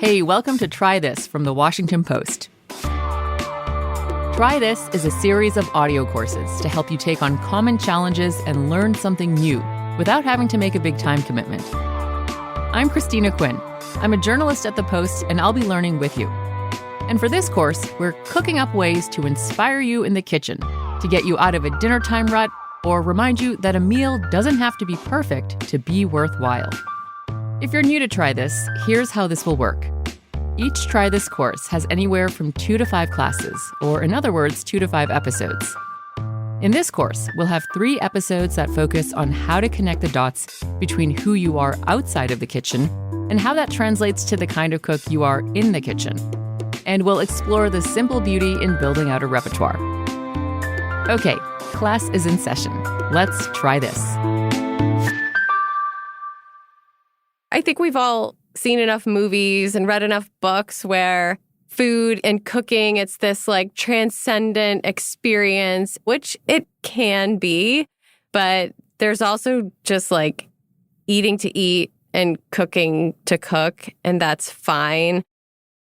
Hey, welcome to Try This from the Washington Post. Try This is a series of audio courses to help you take on common challenges and learn something new without having to make a big time commitment. I'm Christina Quinn. I'm a journalist at the Post, and I'll be learning with you. And for this course, we're cooking up ways to inspire you in the kitchen, to get you out of a dinner time rut, or remind you that a meal doesn't have to be perfect to be worthwhile. If you're new to Try This, here's how this will work. Each Try This course has anywhere from 2 to 5 classes, or in other words, 2 to 5 episodes. In this course, we'll have 3 episodes that focus on how to connect the dots between who you are outside of the kitchen and how that translates to the kind of cook you are in the kitchen. And we'll explore the simple beauty in building out a repertoire. Okay, class is in session. Let's try this. I think we've all seen enough movies and read enough books where food and cooking, it's this like transcendent experience, which it can be, but there's also just like eating to eat and cooking to cook, and that's fine.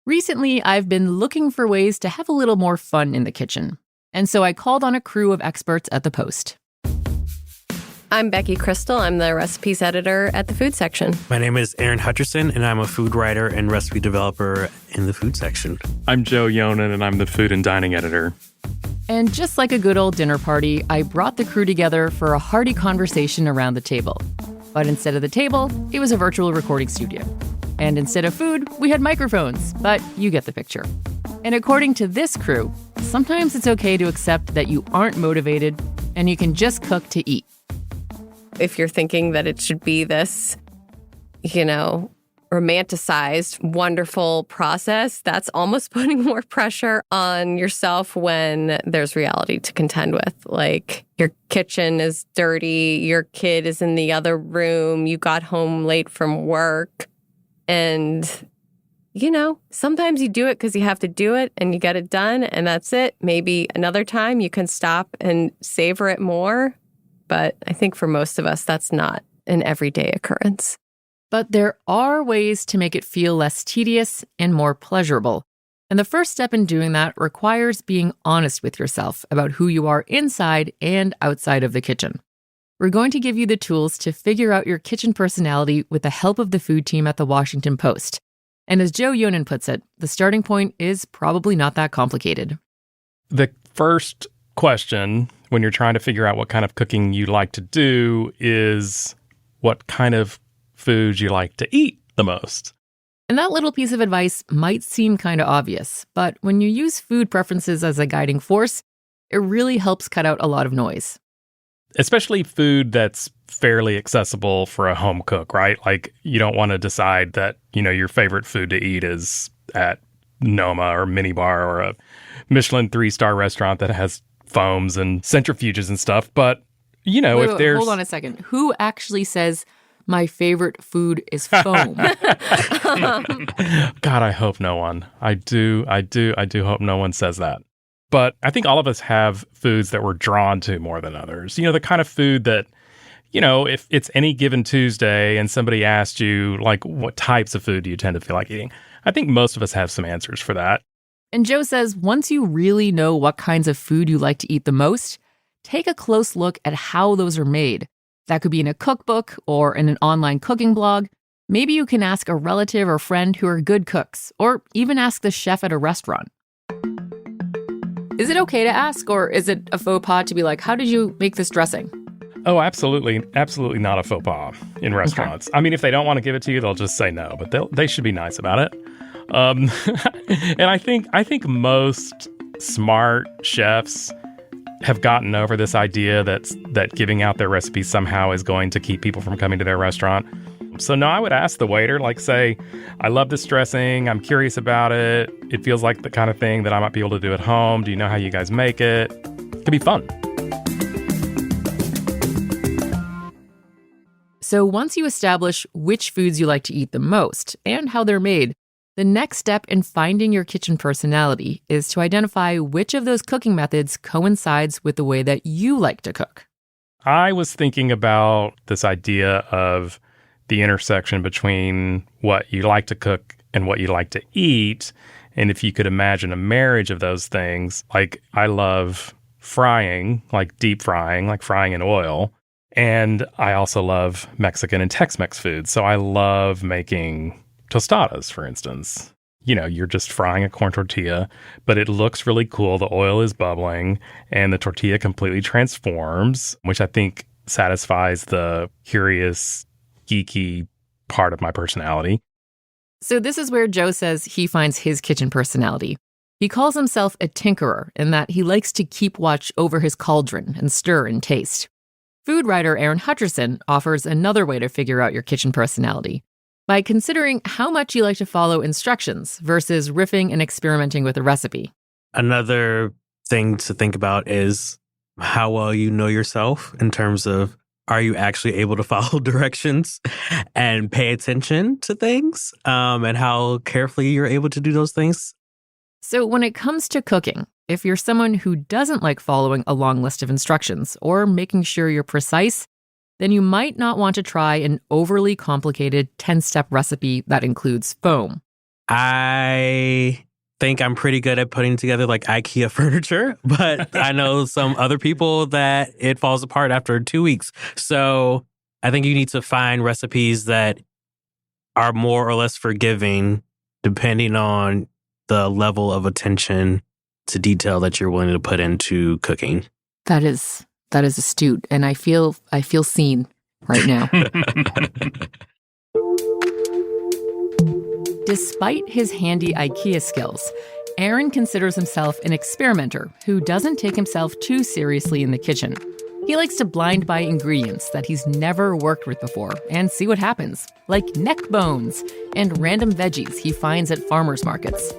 Recently, I've been looking for ways to have a little more fun in the kitchen, and so I called on a crew of experts at the Post. I'm Becky Crystal. I'm the recipes editor at the food section. My name is Aaron Hutcherson, and I'm a food writer and recipe developer in the food section. I'm Joe Yonan, and I'm the food and dining editor. And just like a good old dinner party, I brought the crew together for a hearty conversation around the table. But instead of the table, it was a virtual recording studio. And instead of food, we had microphones, but you get the picture. And according to this crew, sometimes it's okay to accept that you aren't motivated and you can just cook to eat. If you're thinking that it should be this, romanticized, wonderful process, that's almost putting more pressure on yourself when there's reality to contend with. Like, your kitchen is dirty, your kid is in the other room, you got home late from work, and sometimes you do it because you have to do it and you get it done and that's it. Maybe another time you can stop and savor it more. But I think for most of us, that's not an everyday occurrence. But there are ways to make it feel less tedious and more pleasurable. And the first step in doing that requires being honest with yourself about who you are inside and outside of the kitchen. We're going to give you the tools to figure out your kitchen personality with the help of the food team at the Washington Post. And as Joe Yonan puts it, the starting point is probably not that complicated. The first question when you're trying to figure out what kind of cooking you like to do is what kind of food you like to eat the most. And that little piece of advice might seem kind of obvious, but when you use food preferences as a guiding force, it really helps cut out a lot of noise. Especially food that's fairly accessible for a home cook, right? Like, you don't want to decide that, your favorite food to eat is at Noma or Minibar or a Michelin 3-star restaurant that has foams and centrifuges and stuff. But, if there's... Hold on a second. Who actually says my favorite food is foam? God, I hope no one. I do hope no one says that. But I think all of us have foods that we're drawn to more than others. The kind of food that, if it's any given Tuesday and somebody asked you, like, what types of food do you tend to feel like eating? I think most of us have some answers for that. And Joe says once you really know what kinds of food you like to eat the most, take a close look at how those are made. That could be in a cookbook or in an online cooking blog. Maybe you can ask a relative or friend who are good cooks, or even ask the chef at a restaurant. Is it okay to ask, or is it a faux pas to be like, how did you make this dressing? Oh, absolutely. Absolutely not a faux pas in restaurants. Okay. I mean, if they don't want to give it to you, they'll just say no, but they should be nice about it. And I think most smart chefs have gotten over this idea that giving out their recipes somehow is going to keep people from coming to their restaurant. So no, I would ask the waiter, say, I love this dressing. I'm curious about it. It feels like the kind of thing that I might be able to do at home. Do you know how you guys make it? It could be fun. So once you establish which foods you like to eat the most and how they're made, the next step in finding your kitchen personality is to identify which of those cooking methods coincides with the way that you like to cook. I was thinking about this idea of the intersection between what you like to cook and what you like to eat. And if you could imagine a marriage of those things, like I love frying, like deep frying, like frying in oil. And I also love Mexican and Tex-Mex food. So I love making tostadas, for instance. You know, you're just frying a corn tortilla, but it looks really cool. The oil is bubbling and the tortilla completely transforms, which I think satisfies the curious, geeky part of my personality. So this is where Joe says he finds his kitchen personality. He calls himself a tinkerer in that he likes to keep watch over his cauldron and stir and taste. Food writer Erin Hutcherson offers another way to figure out your kitchen personality by considering how much you like to follow instructions versus riffing and experimenting with a recipe. Another thing to think about is how well you know yourself in terms of, are you actually able to follow directions and pay attention to things, and how carefully you're able to do those things? So when it comes to cooking, if you're someone who doesn't like following a long list of instructions or making sure you're precise, then you might not want to try an overly complicated 10-step recipe that includes foam. I think I'm pretty good at putting together like IKEA furniture, but I know some other people that it falls apart after 2 weeks. So I think you need to find recipes that are more or less forgiving depending on the level of attention to detail that you're willing to put into cooking. That is astute, and I feel seen right now. Despite his handy IKEA skills, Aaron considers himself an experimenter who doesn't take himself too seriously in the kitchen. He likes to blind buy ingredients that he's never worked with before and see what happens, like neck bones and random veggies he finds at farmers markets.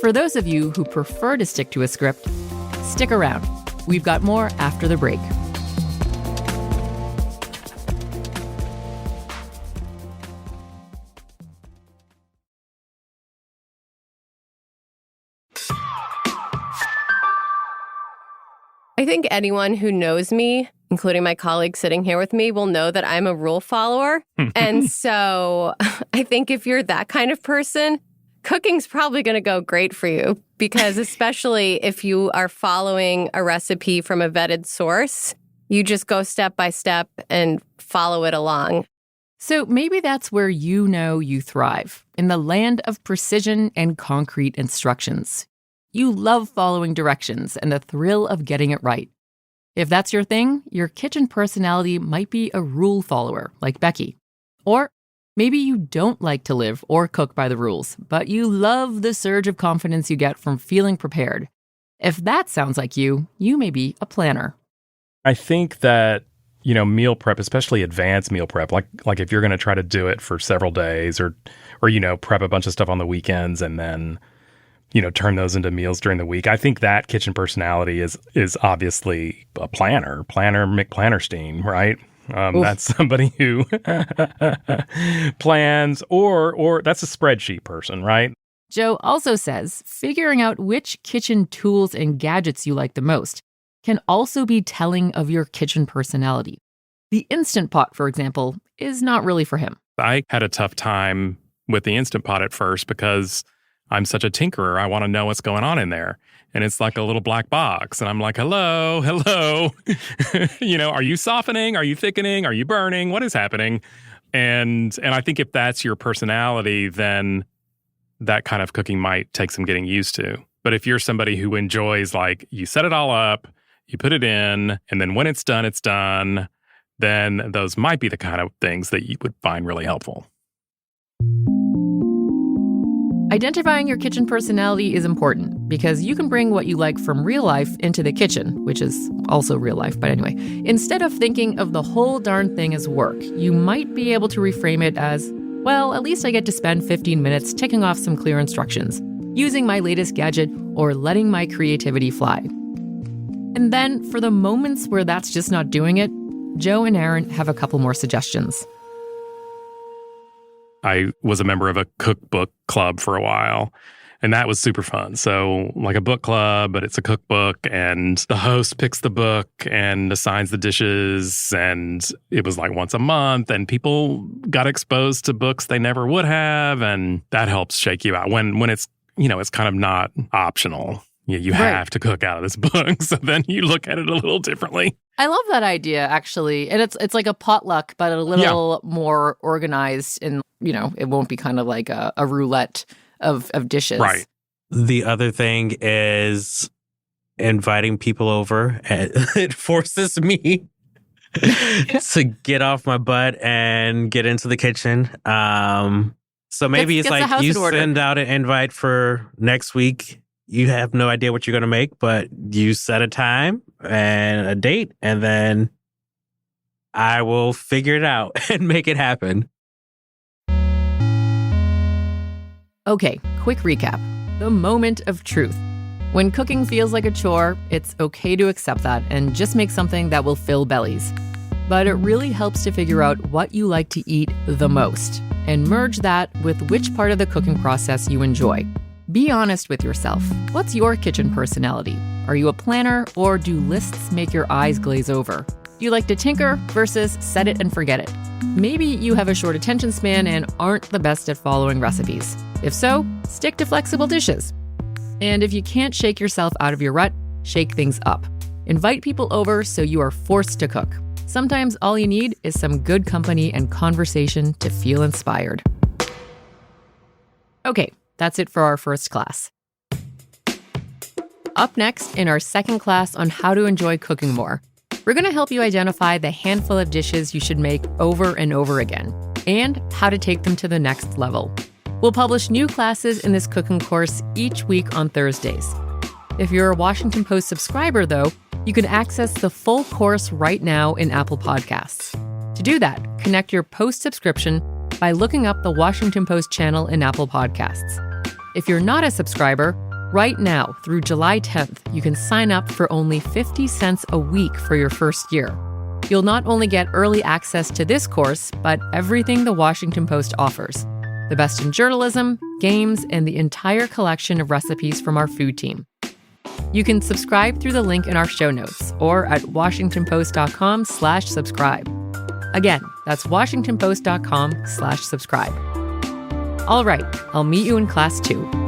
For those of you who prefer to stick to a script, stick around. We've got more after the break. I think anyone who knows me, including my colleagues sitting here with me, will know that I'm a rule follower. And so I think if you're that kind of person, cooking's probably going to go great for you, because especially if you are following a recipe from a vetted source, you just go step by step and follow it along. So maybe that's where you know you thrive, in the land of precision and concrete instructions. You love following directions and the thrill of getting it right. If that's your thing, your kitchen personality might be a rule follower like Becky. Or maybe you don't like to live or cook by the rules, but you love the surge of confidence you get from feeling prepared. If that sounds like you, you may be a planner. I think that, you know, meal prep, especially advanced meal prep, like if you're going to try to do it for several days or, you know, prep a bunch of stuff on the weekends and then, you know, turn those into meals during the week. I think that kitchen personality is obviously a planner, McPlannerstein, right? That's somebody who plans or that's a spreadsheet person, right? Joe also says figuring out which kitchen tools and gadgets you like the most can also be telling of your kitchen personality. The Instant Pot, for example, is not really for him. I had a tough time with the Instant Pot at first because I'm such a tinkerer. I want to know what's going on in there. And it's like a little black box. And I'm like, hello. You know, are you softening? Are you thickening? Are you burning? What is happening? And I think if that's your personality, then that kind of cooking might take some getting used to. But if you're somebody who enjoys, like, you set it all up, you put it in, and then when it's done, then those might be the kind of things that you would find really helpful. Identifying your kitchen personality is important because you can bring what you like from real life into the kitchen, which is also real life, but anyway. Instead of thinking of the whole darn thing as work, you might be able to reframe it as, well, at least I get to spend 15 minutes ticking off some clear instructions, using my latest gadget, or letting my creativity fly. And then, for the moments where that's just not doing it, Joe and Aaron have a couple more suggestions. I was a member of a cookbook club for a while. And that was super fun. So like a book club, but it's a cookbook, and the host picks the book and assigns the dishes. And it was like once a month, and people got exposed to books they never would have. And that helps shake you out when it's, it's kind of not optional. You have to cook out of this book. So then you look at it a little differently. I love that idea, actually. And it's like a potluck, but a little more organized, and, it won't be kind of like a roulette of dishes. Right. The other thing is inviting people over. It forces me to get off my butt and get into the kitchen. So maybe it's like you send out an invite for next week. You have no idea what you're going to make, but you set a time and a date, and then I will figure it out and make it happen. Okay, quick recap. The moment of truth. When cooking feels like a chore, it's okay to accept that and just make something that will fill bellies. But it really helps to figure out what you like to eat the most and merge that with which part of the cooking process you enjoy. Be honest with yourself. What's your kitchen personality? Are you a planner, or do lists make your eyes glaze over? Do you like to tinker versus set it and forget it? Maybe you have a short attention span and aren't the best at following recipes. If so, stick to flexible dishes. And if you can't shake yourself out of your rut, shake things up. Invite people over so you are forced to cook. Sometimes all you need is some good company and conversation to feel inspired. Okay, that's it for our first class. Up next, in our second class on how to enjoy cooking more, we're going to help you identify the handful of dishes you should make over and over again, and how to take them to the next level. We'll publish new classes in this cooking course each week on Thursdays. If you're a Washington Post subscriber, though, you can access the full course right now in Apple Podcasts. To do that, connect your Post subscription by looking up the Washington Post channel in Apple Podcasts. If you're not a subscriber, right now through July 10th, you can sign up for only 50 cents a week for your first year. You'll not only get early access to this course, but everything the Washington Post offers. The best in journalism, games, and the entire collection of recipes from our food team. You can subscribe through the link in our show notes or at washingtonpost.com/subscribe. Again, that's washingtonpost.com/subscribe. All right, I'll meet you in class 2.